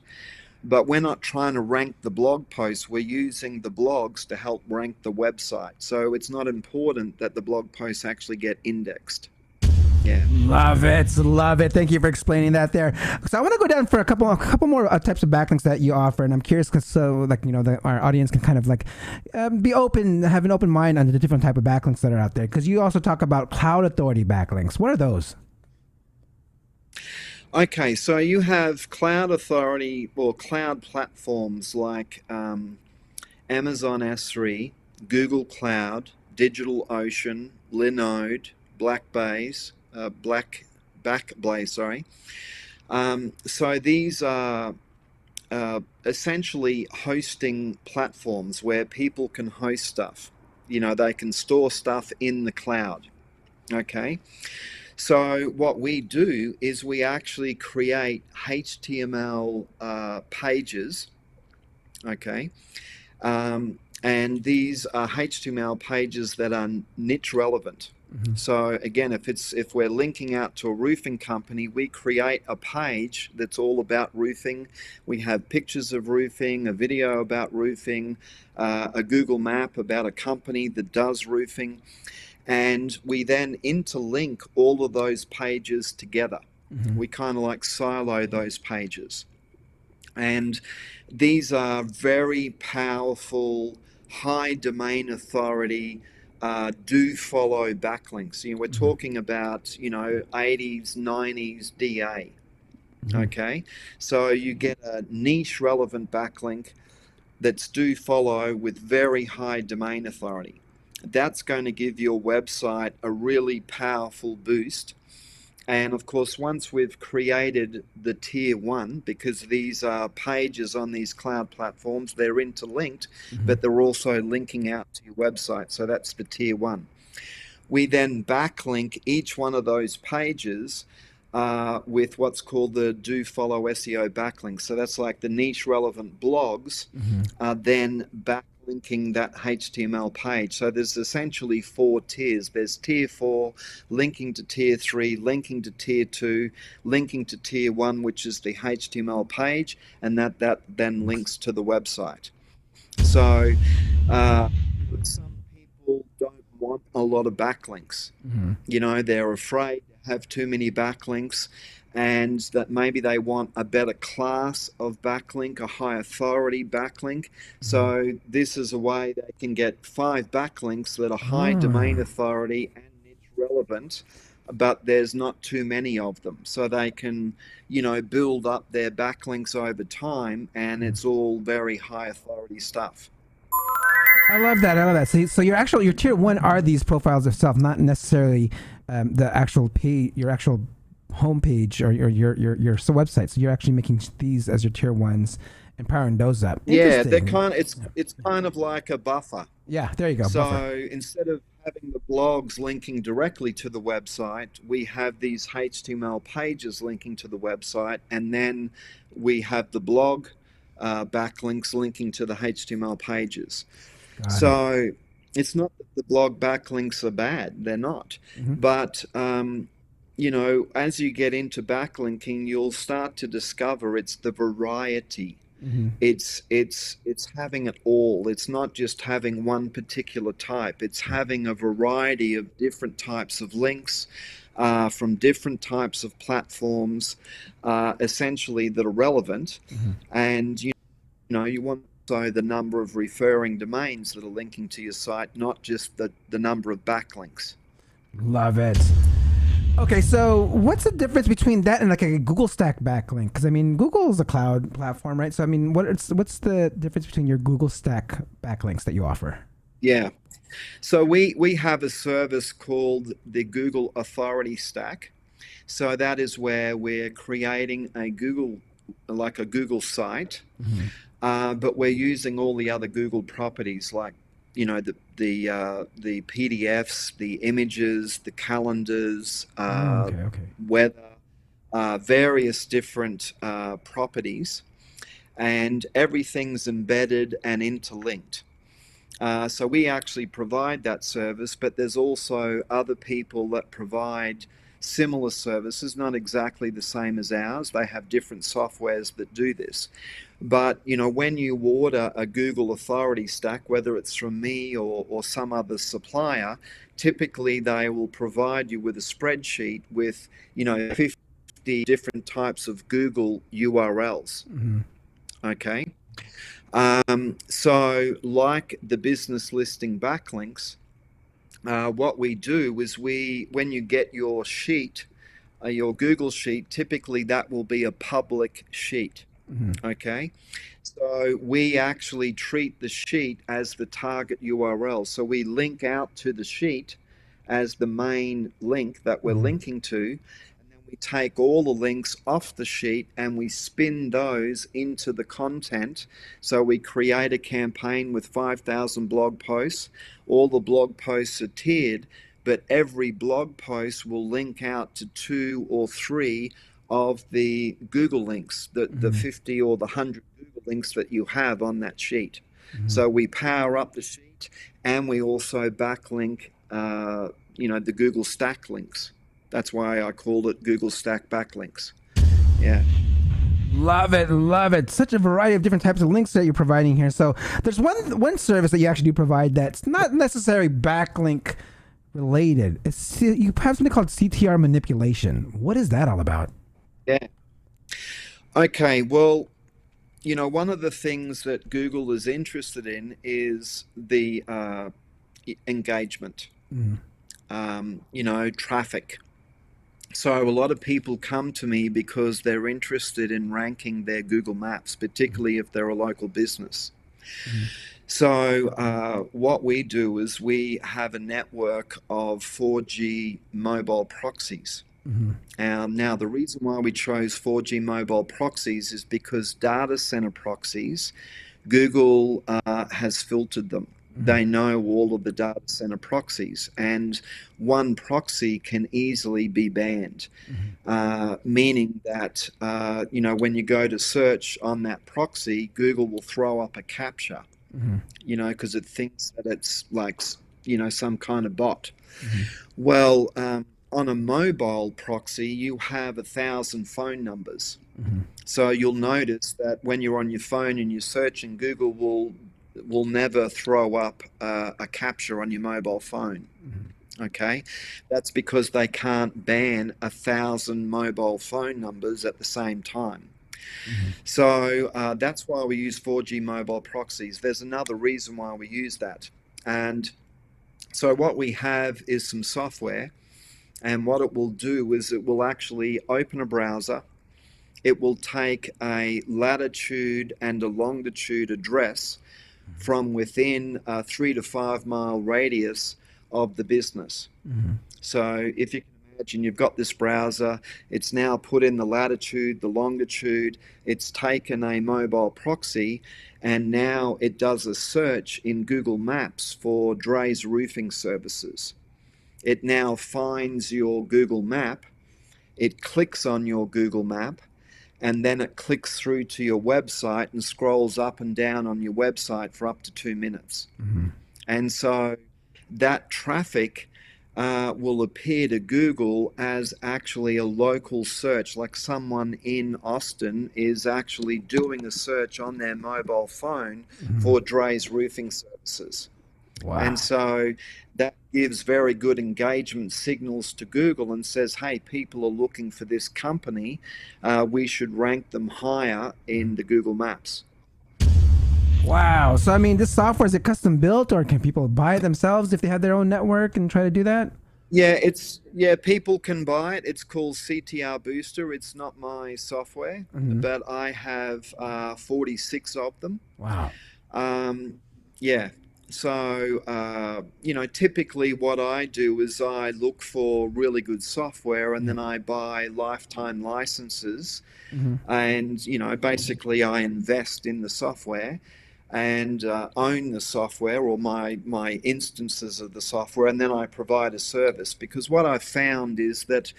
But we're not trying to rank the blog posts. We're using the blogs to help rank the website. So it's not important that the blog posts actually get indexed. Yeah. Love it. Thank you for explaining that there. So I want to go down for a couple more types of backlinks that you offer, and I'm curious because our audience can kind of be open, have an open mind on the different type of backlinks that are out there. Because you also talk about cloud authority backlinks. What are those? Okay, so you have cloud authority or cloud platforms like Amazon S3, Google Cloud, DigitalOcean, Linode, Backblaze. So these are essentially hosting platforms where people can host stuff. They can store stuff in the cloud. Okay. So what we do is we actually create HTML pages. Okay. And these are HTML pages that are niche relevant. So again, if we're linking out to a roofing company, we create a page that's all about roofing. We have pictures of roofing, a video about roofing, a Google map about a company that does roofing, and we then interlink all of those pages together. We kind of silo those pages. And these are very powerful, high domain authority, do follow backlinks. We're talking about 80s, 90s DA. Okay, so you get a niche relevant backlink that's do follow with very high domain authority. That's going to give your website a really powerful boost. And of course, once we've created the tier 1, because these are pages on these cloud platforms, they're interlinked, but they're also linking out to your website. So that's the tier 1. We then backlink each one of those pages with what's called the do follow SEO backlink. So that's like the niche relevant blogs, then backlinking that HTML page. So there's essentially 4 tiers. There's tier 4, linking to tier 3, linking to tier 2, linking to tier 1, which is the HTML page, and that then links to the website. So some people don't want a lot of backlinks. They're afraid to have too many backlinks, and that maybe they want a better class of backlink, a high authority backlink. So this is a way they can get 5 backlinks that are high domain authority and niche relevant, but there's not too many of them. So they can, build up their backlinks over time, and it's all very high authority stuff. I love that. So your tier 1 are these profiles itself, not necessarily your actual homepage or your website. So you're actually making these as your tier ones and powering those up. Yeah, they're it's kind of like a buffer. Yeah, there you go. So buffer. instead of having the blogs linking directly to the website, we have these HTML pages linking to the website, and then we have the blog backlinks linking to the HTML pages. So it's not that the blog backlinks are bad, they're not. But you know, as you get into backlinking, you'll start to discover it's the variety. It's having it all. It's not just having one particular type. It's having a variety of different types of links from different types of platforms, essentially, that are relevant. And you know, you want also the number of referring domains that are linking to your site, not just the number of backlinks. Love it. Okay, so what's the difference between that and like a Google Stack backlink? Because I mean, Google is a cloud platform, right? So I mean, what's the difference between your Google Stack backlinks that you offer? Yeah, so we have a service called the Google Authority Stack. So that is where we're creating a Google site, but we're using all the other Google properties like, you know, the PDFs, the images, the calendars, weather, various different properties, and everything's embedded and interlinked. So we actually provide that service, but there's also other people that provide similar services, not exactly the same as ours. They have different softwares that do this. But, you know, when you order a Google Authority Stack, whether it's from me or some other supplier, typically they will provide you with a spreadsheet with, you know, 50 different types of Google URLs. Okay. So like the business listing backlinks, what we do is when you get your sheet, your Google sheet, typically that will be a public sheet. Okay, so we actually treat the sheet as the target URL. So we link out to the sheet as the main link that we're linking to, and then we take all the links off the sheet and we spin those into the content. So we create a campaign with 5,000 blog posts. All the blog posts are tiered, but every blog post will link out to 2 or 3 of the Google links, the 50 or the 100 Google links that you have on that sheet. So we power up the sheet, and we also backlink, you know, the Google Stack links. That's why I called it Google Stack backlinks. Yeah. Love it, love it. Such a variety of different types of links that you're providing here. So there's one service that you actually do provide that's not necessarily backlink related. You have something called CTR manipulation. What is that all about? Yeah. Okay, well, you know, one of the things that Google is interested in is the engagement, you know, traffic. So a lot of people come to me because they're interested in ranking their Google Maps, particularly if they're a local business. So what we do is we have a network of 4G mobile proxies. Now, the reason why we chose 4G mobile proxies is because data center proxies, Google has filtered them. They know all of the data center proxies, and one proxy can easily be banned, meaning that, you know, when you go to search on that proxy, Google will throw up a captcha, you know, because it thinks that it's like, you know, some kind of bot. Well, on a mobile proxy, you have 1,000 phone numbers. So you'll notice that when you're on your phone and you're searching, Google will never throw up a captcha on your mobile phone. Okay, that's because they can't ban 1,000 mobile phone numbers at the same time. So that's why we use 4G mobile proxies. There's another reason why we use that. And so what we have is some software, and what it will do is it will actually open a browser. It will take a latitude and a longitude address from within a 3 to 5 mile radius of the business. So if you can imagine you've got this browser, it's now put in the latitude, the longitude, it's taken a mobile proxy, and now it does a search in Google Maps for Dre's Roofing Services. It now finds your Google map, it clicks on your Google map, and then it clicks through to your website and scrolls up and down on your website for up to 2 minutes. And so that traffic will appear to Google as actually a local search, like someone in Austin is actually doing a search on their mobile phone for Dre's Roofing Services. Wow. And so that gives very good engagement signals to Google and says, hey, people are looking for this company. We should rank them higher in the Google Maps. Wow. So, I mean, this software, is it custom built, or can people buy it themselves if they have their own network and try to do that? Yeah, people can buy it. It's called CTR Booster. It's not my software, but I have 46 of them. Wow. Yeah. So, typically what I do is I look for really good software, and then I buy lifetime licenses, and, basically I invest in the software and own the software, or my instances of the software, and then I provide a service. Because what I've found is that,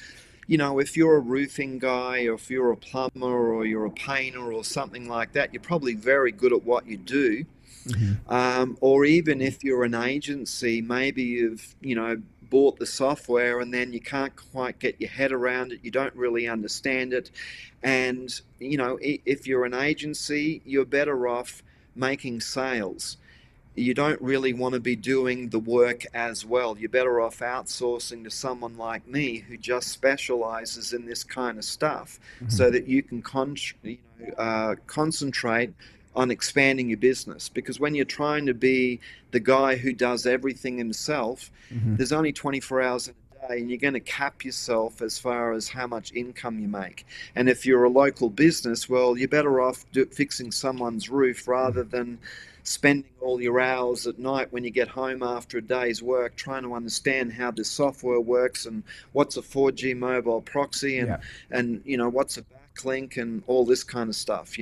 if you're a roofing guy, or if you're a plumber, or you're a painter or something like that, you're probably very good at what you do. Or even if you're an agency, maybe you've, bought the software and then you can't quite get your head around it. You don't really understand it. And, if you're an agency, you're better off making sales. You don't really want to be doing the work as well. You're better off outsourcing to someone like me who just specializes in this kind of stuff, so that you can concentrate on expanding your business. Because when you're trying to be the guy who does everything himself, there's only 24 hours in a day, and you're going to cap yourself as far as how much income you make. And if you're a local business, well, you're better off fixing someone's roof rather than spending all your hours at night when you get home after a day's work trying to understand how this software works, and what's a 4G mobile proxy, and what's a backlink, and all this kind of stuff,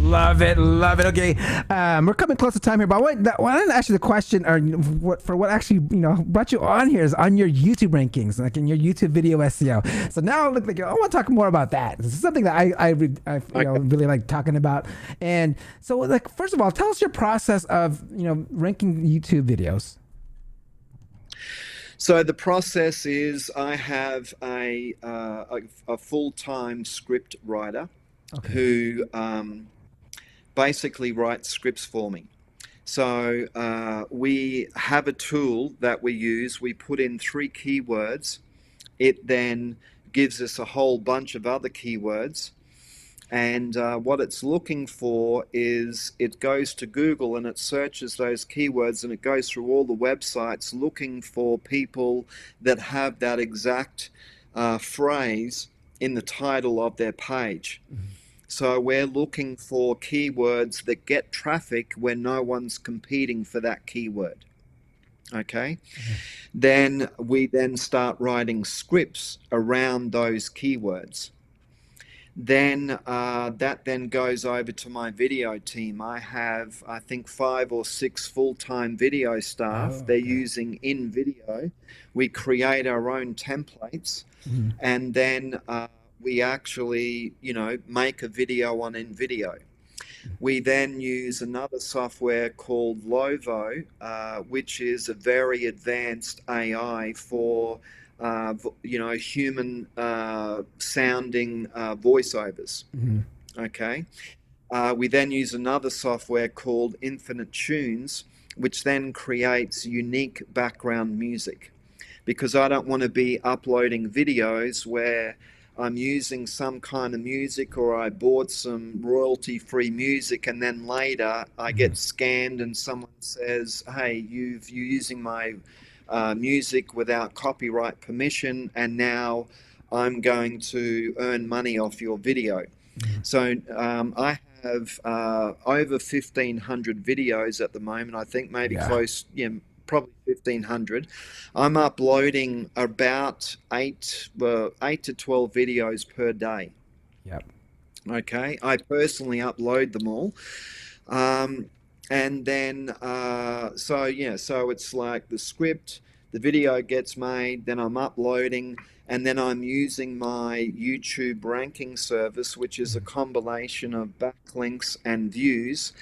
Love it. Okay, we're coming close to time here, but I wanted to ask you the question, or what actually brought you on here is on your YouTube rankings, like in your YouTube video SEO. So now I want to talk more about that. This is something that I really like talking about. And so, first of all, tell us your process of ranking YouTube videos. So the process is I have a full-time script writer who basically writes scripts for me. So we have a tool that we use. We put in 3 keywords. It then gives us a whole bunch of other keywords. And what it's looking for is it goes to Google and it searches those keywords, and it goes through all the websites looking for people that have that exact phrase in the title of their page. So we're looking for keywords that get traffic when no one's competing for that keyword. Okay? Then we start writing scripts around those keywords. Then that then goes over to my video team. I have, I think, 5 or 6 full-time video staff. They're using InVideo. We create our own templates, and then we actually, make a video on InVideo. We then use another software called Lovo, which is a very advanced AI for, human sounding voiceovers. Okay. We then use another software called Infinite Tunes, which then creates unique background music. Because I don't want to be uploading videos where I'm using some kind of music, or I bought some royalty-free music, and then later I get scammed and someone says, hey, you're using my music without copyright permission, and now I'm going to earn money off your video. So I have over 1,500 videos at the moment. I think maybe close, probably 1,500. I'm uploading about 8 to 12 videos per day. Yep. Okay, I personally upload them all. And then, so it's like the script, the video gets made, then I'm uploading, and then I'm using my YouTube ranking service, which is a combination of backlinks and views.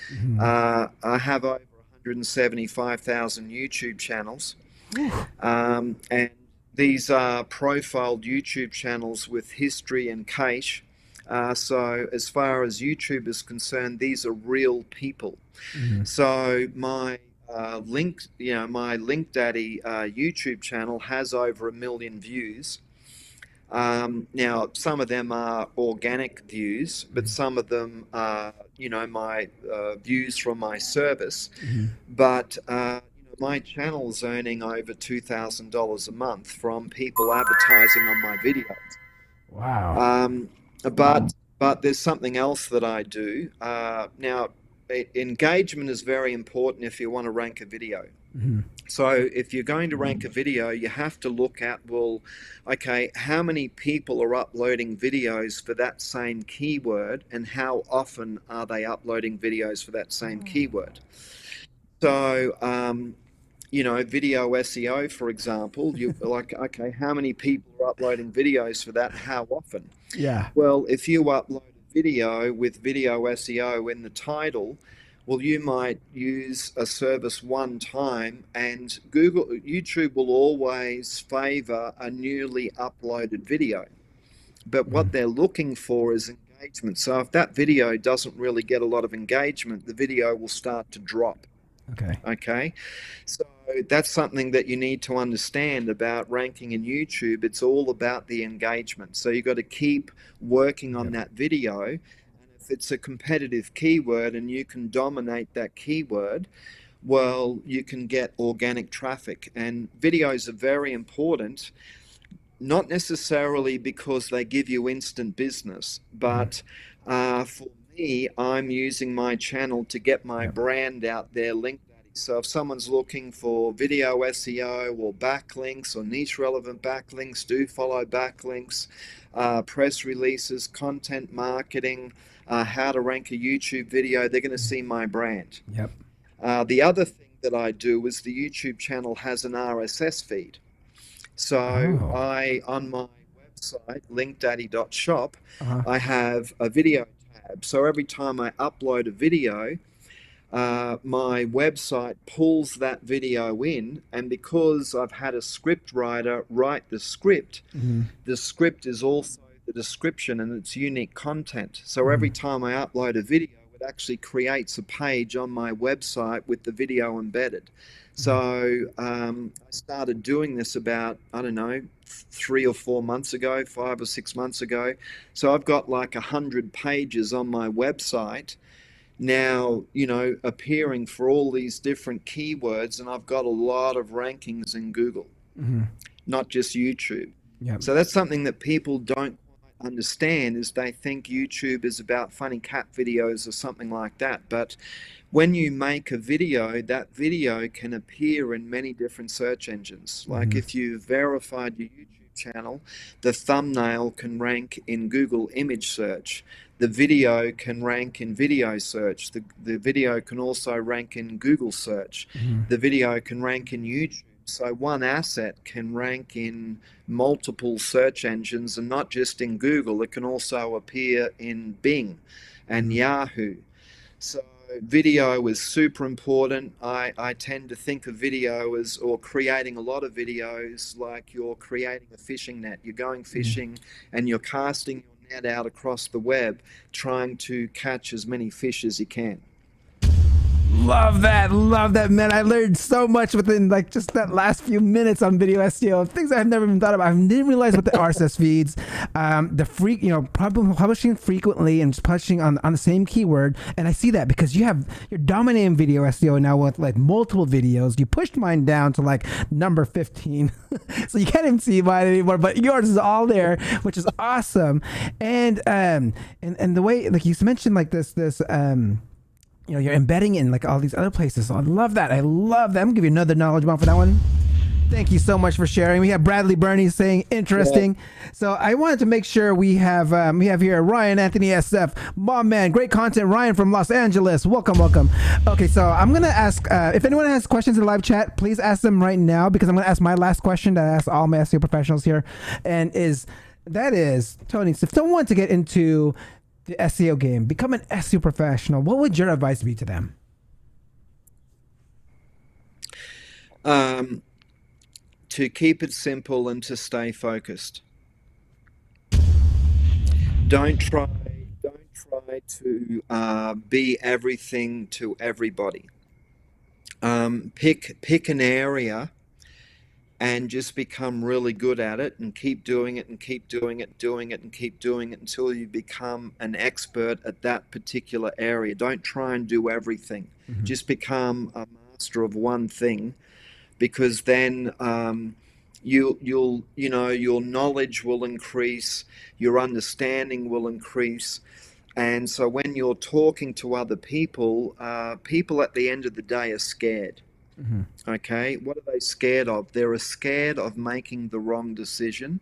I have over 175,000 YouTube channels. And these are profiled YouTube channels with history and cache. So as far as YouTube is concerned, these are real people. So my my LinkDaddy YouTube channel has over 1 million views. Now, some of them are organic views, but some of them are, my views from my service. But my channel's earning over $2,000 a month from people advertising on my videos. Wow. But there's something else that I do. Now, engagement is very important if you want to rank a video. So if you're going to rank a video, you have to look at, well, okay, how many people are uploading videos for that same keyword, and how often are they uploading videos for that same keyword? So, video SEO, for example, you're like, okay, how many people are uploading videos for that? How often? Yeah. Well, if you upload a video with video SEO in the title, well, you might use a service one time, and YouTube will always favor a newly uploaded video. But what they're looking for is engagement. So if that video doesn't really get a lot of engagement, the video will start to drop. Okay. So that's something that you need to understand about ranking in YouTube. It's all about the engagement. So you've got to keep working on that video. And if it's a competitive keyword and you can dominate that keyword, well, you can get organic traffic. And videos are very important, not necessarily because they give you instant business, but for me, I'm using my channel to get my brand out there, LinkDaddy. So if someone's looking for video SEO or backlinks or niche relevant backlinks, do follow backlinks, press releases, content marketing, how to rank a YouTube video, they're going to see my brand. The other thing that I do is the YouTube channel has an RSS feed. So on my website, linkdaddy.shop, I have a video tab. So every time I upload a video, my website pulls that video in, and because I've had a script writer write the script is also the description and it's unique content. So every time I upload a video, it actually creates a page on my website with the video embedded. So I started doing this about, 3 or 4 months ago, 5 or 6 months ago. So I've got like 100 pages on my website now, appearing for all these different keywords, and I've got a lot of rankings in Google, not just YouTube. So that's something that people don't understand, is they think YouTube is about funny cat videos or something like that. But when you make a video, that video can appear in many different search engines. Like if you've verified your YouTube channel, the thumbnail can rank in Google image search. The video can rank in video search. The video can also rank in Google search. The video can rank in YouTube. So one asset can rank in multiple search engines, and not just in Google. It can also appear in Bing and Yahoo. So video is super important. I tend to think of video as, or creating a lot of videos, like you're creating a fishing net. You're going fishing and you're casting your net out across the web, trying to catch as many fish as you can. Love that, man. I learned so much within like just that last few minutes on video SEO, things I've never even thought about. I didn't realize what the RSS feeds, publishing frequently and just publishing on the same keyword. And I see that because you're dominating video SEO now with like multiple videos. You pushed mine down to like number 15, so you can't even see mine anymore. But yours is all there, which is awesome. And the way, like you mentioned, like this you're embedding in like all these other places. So I love that. I'm gonna give you another knowledge bomb for that one. Thank you so much for sharing. We have Bradley Burney saying interesting. Yeah. So I wanted to make sure we have here Ryan Anthony SF, mom man, great content. Ryan from Los Angeles, welcome. Okay, so I'm gonna ask if anyone has questions in the live chat, please ask them right now, because I'm gonna ask my last question that I ask all my SEO professionals here, and that is Tony. So if someone wants to get into the SEO game, become an SEO professional, what would your advice be to them? To keep it simple and to stay focused. Don't try to be everything to everybody. Pick an area and just become really good at it, and keep doing it and keep doing it until you become an expert at that particular area. Don't try and do everything. Mm-hmm. Just become a master of one thing, because then your knowledge will increase, your understanding will increase. And so when you're talking to other people, people at the end of the day are scared. Mm-hmm. Okay, what are they scared of? They're scared of making the wrong decision.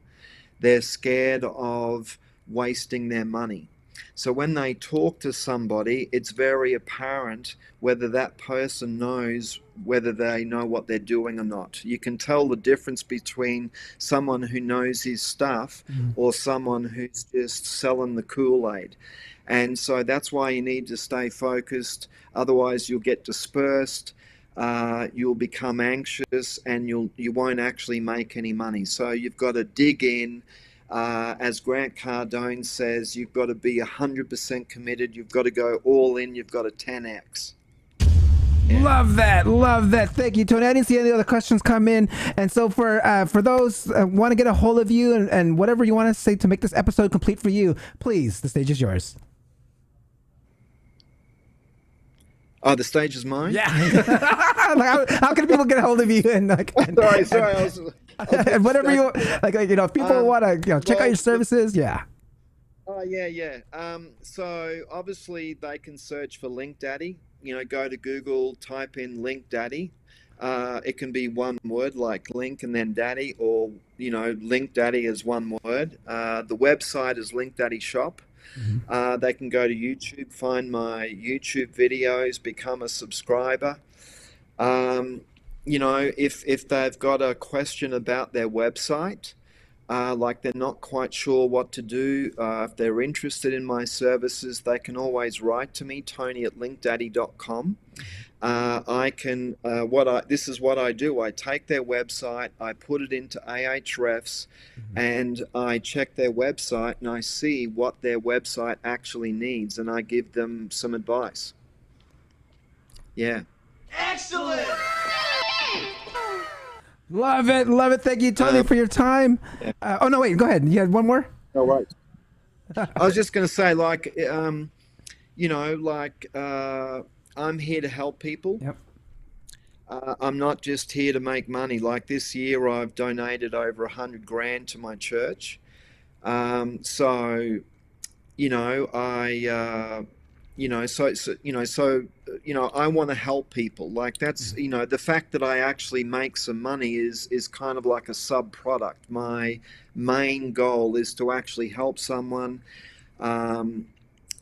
They're scared of wasting their money. So when they talk to somebody, it's very apparent whether that person knows whether they know what they're doing or not. You can tell the difference between someone who knows his stuff or someone who's just selling the Kool-Aid. And so that's why you need to stay focused. Otherwise, you'll get dispersed. You'll become anxious, and you won't actually make any money. So you've got to dig in. As Grant Cardone says, you've got to be 100% committed. You've got to go all in. You've got to 10x. Yeah. Love that. Thank you, Tony. I didn't see any other questions come in. And so for those want to get a hold of you and whatever you want to say to make this episode complete for you, please, the stage is yours. Oh, the stage is mine? Yeah. how can people get a hold of you? And sorry. And whatever you like, if people want to check out your services, yeah. Oh, yeah. So obviously they can search for Link Daddy. Go to Google, type in Link Daddy. It can be one word like Link and then Daddy, or Link Daddy is one word. The website is Link Daddy Shop. Mm-hmm. They can go to YouTube, find my YouTube videos, become a subscriber. If they've got a question about their website, like they're not quite sure what to do, if they're interested in my services, they can always write to me, tony@linkdaddy.com. This is what I do. I take their website, I put it into Ahrefs, and I check their website and I see what their website actually needs, and I give them some advice. Yeah. Excellent! Love it. Thank you, Tony, for your time. Yeah. Oh, no, wait, go ahead. You had one more? Oh, right. I was just going to say, I'm here to help people. Yep. I'm not just here to make money. Like this year, I've donated over $100,000 to my church. I want to help people. Like that's, the fact that I actually make some money is kind of like a sub product. My main goal is to actually help someone. I'm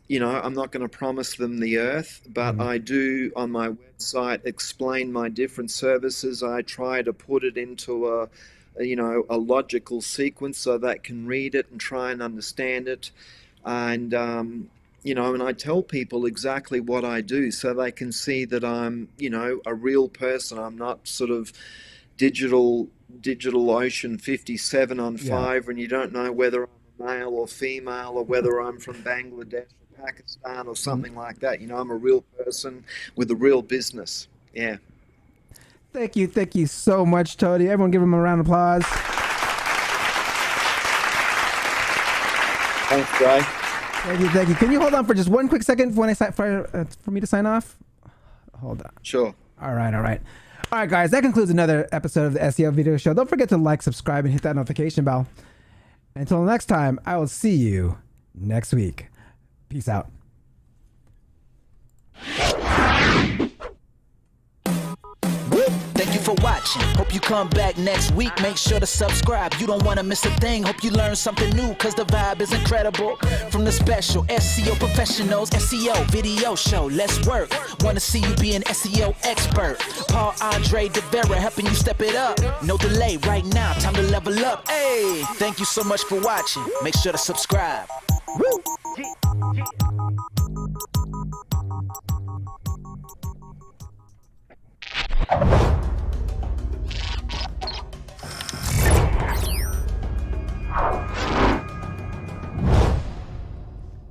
not going to promise them the earth, but I do on my website explain my different services. I try to put it into a logical sequence so that can read it and try and understand it. And, and I tell people exactly what I do so they can see that I'm, a real person. I'm not sort of digital ocean 57 on Fiverr, and you don't know whether I'm male or female or whether I'm from Bangladesh or Pakistan or something like that. I'm a real person with a real business. Yeah. Thank you so much, Tony. Everyone give him a round of applause. Thanks, Jay. Thank you. Can you hold on for just one quick second for me to sign off? Hold on. Sure. All right, guys. That concludes another episode of the SEO Video Show. Don't forget to like, subscribe, and hit that notification bell. Until next time, I will see you next week. Peace out. for watching. Hope you come back next week. Make sure to subscribe. You don't want to miss a thing. Hope you learn something new, cause the vibe is incredible. From the special SEO professionals, SEO video show, let's work. Want to see you be an SEO expert. Paul Andre DeVera helping you step it up. No delay right now, time to level up. Hey, thank you so much for watching. Make sure to subscribe. Woo!